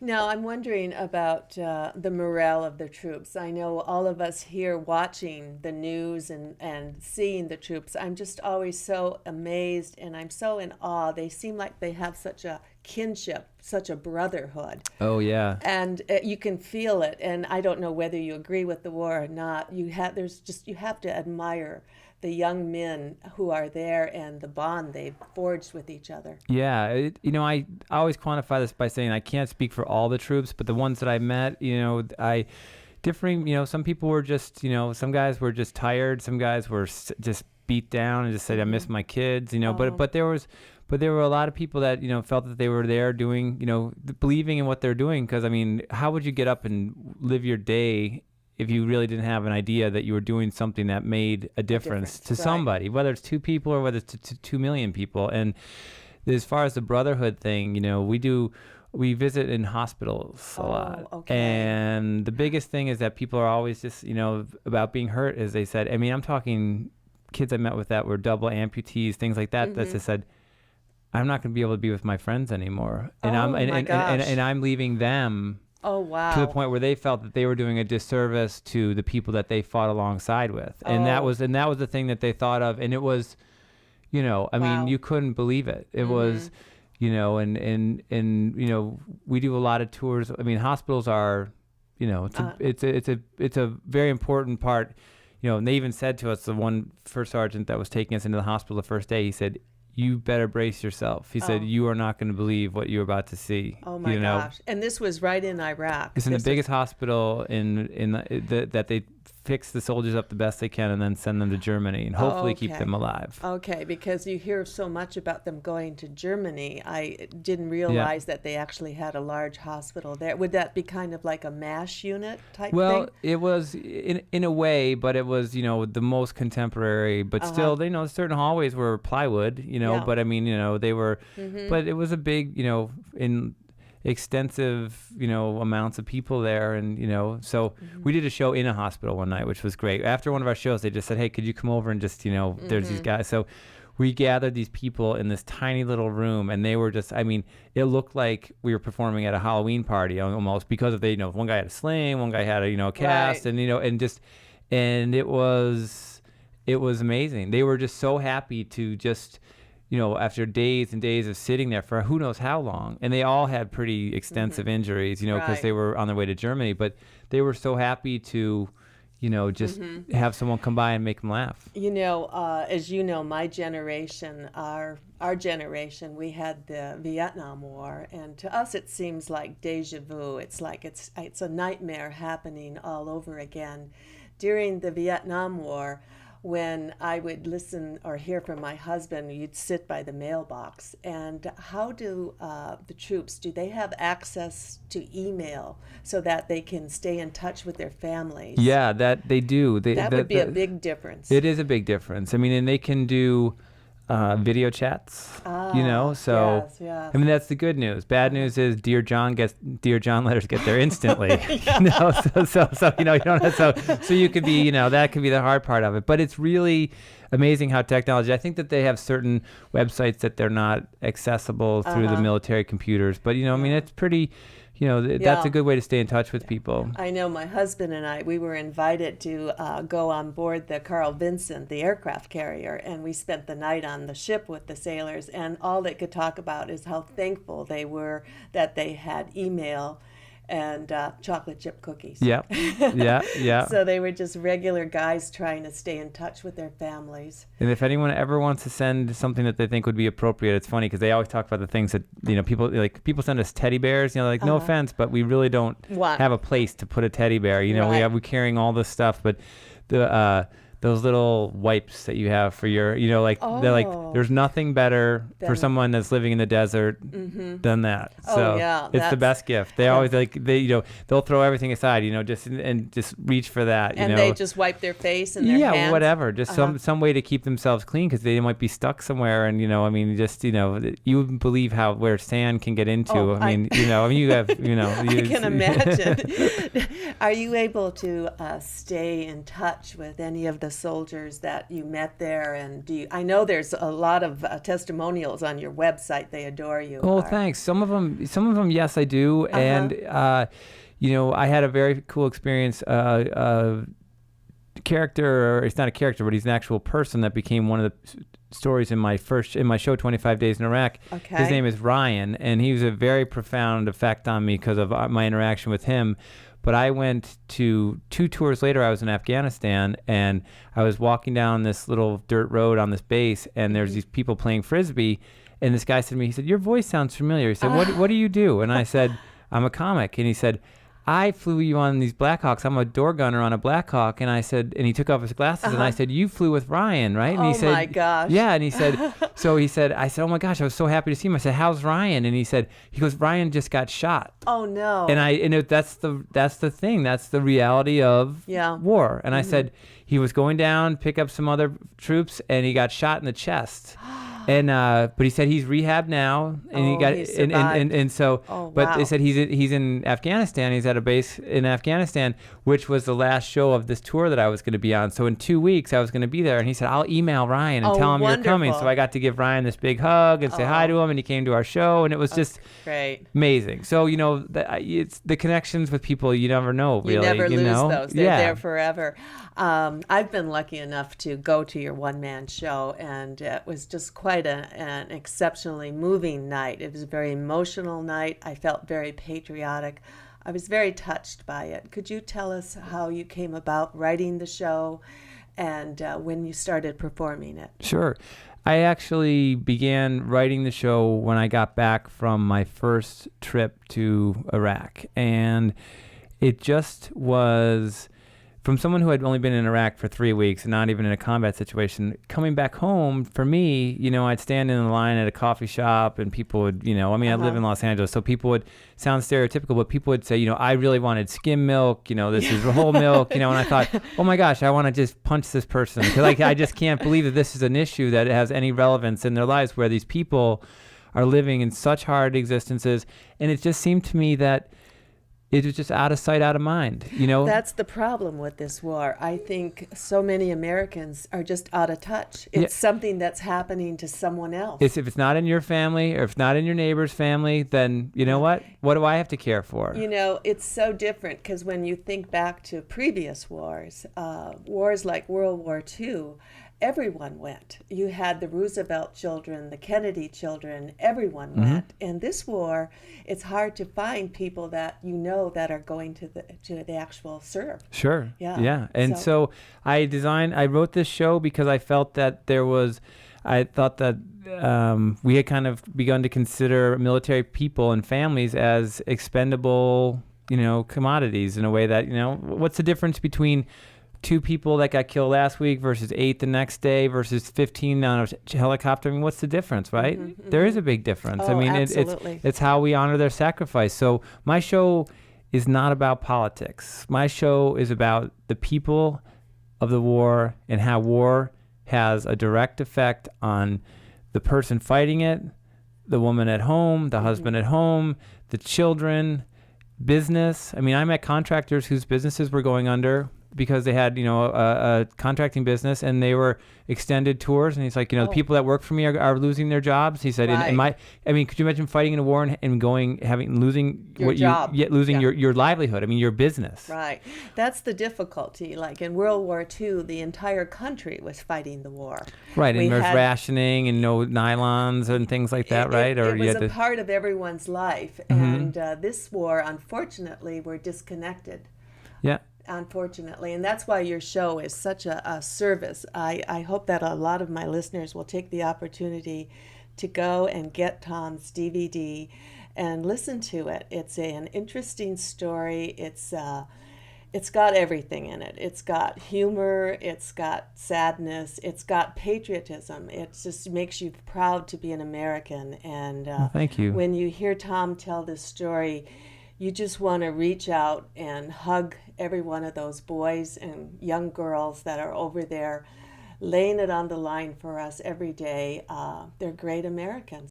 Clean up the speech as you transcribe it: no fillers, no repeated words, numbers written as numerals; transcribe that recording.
Now, I'm wondering about the morale of the troops. I know all of us here watching the news and seeing the troops, I'm just always so amazed and I'm so in awe. They seem like they have such a kinship, such a brotherhood. Oh yeah. And you can feel it. And I don't know whether you agree with the war or not. You have to admire the young men who are there and the bond they've forged with each other. Yeah, I always quantify this by saying I can't speak for all the troops, but the ones that I met, I differing, some people were just, some guys were just tired, some guys were just beat down and just said, I miss my kids, but there were a lot of people that, felt that they were there doing, believing in what they're doing. Because, I mean, how would you get up and live your day if you really didn't have an idea that you were doing something that made a difference to somebody, whether it's 2 people or whether it's to 2 million people. And as far as the brotherhood thing, we visit in hospitals a lot. Okay. And the biggest thing is that people are always just, about being hurt, as they said. I mean, I'm talking kids I met with that were double amputees, things like that, that just said, I'm not going to be able to be with my friends anymore. And I'm leaving them. Oh, wow. To the point where they felt that they were doing a disservice to the people that they fought alongside with. And that was the thing that they thought of. And it was, I mean, you couldn't believe it. It was, and we do a lot of tours. I mean, hospitals are, it's a very important part, and they even said to us, the one first sergeant that was taking us into the hospital the first day, he said, you better brace yourself. He said, you are not going to believe what you're about to see. Oh, my gosh. And this was right in Iraq. It's in the biggest hospital that they fix the soldiers up the best they can and then send them to Germany and hopefully keep them alive. Okay, because you hear so much about them going to Germany. I didn't realize that they actually had a large hospital there. Would that be kind of like a MASH unit type thing? Well, it was in a way, but it was, the most contemporary, but still, certain hallways were plywood, but I mean, they were, but it was a big, in extensive, amounts of people there. And, so we did a show in a hospital one night, which was great. After one of our shows, they just said, hey, could you come over and just, there's these guys. So we gathered these people in this tiny little room and they were just, I mean, it looked like we were performing at a Halloween party almost because of one guy had a sling, one guy had a cast and, and it was amazing. They were just so happy to just, after days and days of sitting there for who knows how long, and they all had pretty extensive injuries, because they were on their way to Germany, but they were so happy to, just have someone come by and make them laugh. As you know, my generation, our generation, we had the Vietnam War, and to us it seems like deja vu. It's like it's a nightmare happening all over again. During the Vietnam War, when I would listen or hear from my husband, you'd sit by the mailbox. And how do the troops, do they have access to email so that they can stay in touch with their families? Yeah, that they do. That would be a big difference. It is a big difference. I mean, and they can do video chats, so yes. I mean, that's the good news. Bad news is Dear John letters get there instantly. So you don't have, so you could be, that could be the hard part of it, but it's really amazing how technology, I think that they have certain websites that they're not accessible through the military computers, but I mean, it's pretty, that's a good way to stay in touch with people. I know my husband and we were invited to go on board the Carl Vinson, the aircraft carrier, and we spent the night on the ship with the sailors, and all they could talk about is how thankful they were that they had email and chocolate chip cookies. Yeah. So they were just regular guys trying to stay in touch with their families. And if anyone ever wants to send something that they think would be appropriate, it's funny because they always talk about the things that, people send us teddy bears, no offense, but we really don't have a place to put a teddy bear. We're carrying all this stuff, but the those little wipes that you have for your, they're like, there's nothing better for someone that's living in the desert than that. So it's the best gift. They always they'll throw everything aside, just reach for that. And they just wipe their face and their hands. Yeah, whatever. Just some way to keep themselves clean because they might be stuck somewhere. And, you wouldn't believe where sand can get into. You have, I can imagine. Are you able to stay in touch with any of the soldiers that you met there, and I know there's a lot of testimonials on your website. They adore you. Oh, thanks. Some of them, yes, I do. And I had a very cool experience. Character, or it's not a character, but he's an actual person that became one of the stories in my show 25 Days in Iraq. Okay. His name is Ryan, and he was a very profound effect on me because of my interaction with him. But I went to 2 tours later. I was in Afghanistan, and I was walking down this little dirt road on this base, and there's these people playing Frisbee, and this guy said to me, he said, "Your voice sounds familiar." He said, what do you do? And I said, "I'm a comic." And he said, "I flew you on these Blackhawks. I'm a door gunner on a Blackhawk." And I said, and he took off his glasses, and I said, "You flew with Ryan, right?" And he said, my gosh. "Yeah." And he said, I said, "Oh my gosh, I was so happy to see him." I said, "How's Ryan?" And he goes, "Ryan just got shot." Oh no. And that's the thing. That's the reality of war. And I said, he was going down, pick up some other troops, and he got shot in the chest. And but he said he's rehabbed now, and he got and so. But they said he's in Afghanistan. He's at a base in Afghanistan, which was the last show of this tour that I was going to be on. So in 2 weeks I was going to be there, and he said, "I'll email Ryan and tell him you're coming." So I got to give Ryan this big hug and say hi to him, and he came to our show, and it was just great, amazing. So it's the connections with people you never know. Really, you never lose those. They're there forever. I've been lucky enough to go to your one-man show, and it was just quite an exceptionally moving night. It was a very emotional night. I felt very patriotic. I was very touched by it. Could you tell us how you came about writing the show and when you started performing it? Sure. I actually began writing the show when I got back from my first trip to Iraq, and it just was... From someone who had only been in Iraq for 3 weeks and not even in a combat situation, coming back home, for me, I'd stand in the line at a coffee shop, and people would, I live in Los Angeles, so people would sound stereotypical, but people would say, "I really wanted skim milk, this is whole milk," and I thought, oh my gosh, I want to just punch this person, because I just can't believe that this is an issue that has any relevance in their lives, where these people are living in such hard existences. And it just seemed to me that it was just out of sight, out of mind, That's the problem with this war. I think so many Americans are just out of touch. It's something that's happening to someone else. If it's not in your family, or if not in your neighbor's family, then you know what? What do I have to care for? It's so different, because when you think back to previous wars, wars like World War II, everyone went. You had the Roosevelt children, the Kennedy children, everyone went. And this war, it's hard to find people that that are going to the actual serve. Sure. Yeah. And so I wrote this show because I felt that I thought that we had kind of begun to consider military people and families as expendable, commodities, in a way that, what's the difference between 2 people that got killed last week versus 8 the next day versus 15 on a helicopter? I mean, what's the difference, right? There is a big difference. Oh, absolutely. It's how we honor their sacrifice. So my show is not about politics. My show is about the people of the war, and how war has a direct effect on the person fighting it, the woman at home, the husband at home, the children, business. I mean, I met contractors whose businesses were going under because they had, a contracting business, and they were extended tours. And he's like, people that work for me are losing their jobs. He said, right. could you imagine fighting in a war and losing your job, your livelihood? I mean, your business. Right. That's the difficulty. Like in World War II, the entire country was fighting the war. Right. And there's rationing and no nylons and things like that, right? It was a part of everyone's life. And this war, unfortunately, we're disconnected. Yeah. Unfortunately, and that's why your show is such a service. I hope that a lot of my listeners will take the opportunity to go and get Tom's DVD and listen to it. It's an interesting story. It's got everything in it. It's got humor, it's got sadness, it's got patriotism. It just makes you proud to be an American. And thank you. When you hear Tom tell this story, you just want to reach out and hug every one of those boys and young girls that are over there laying it on the line for us every day. They're great Americans.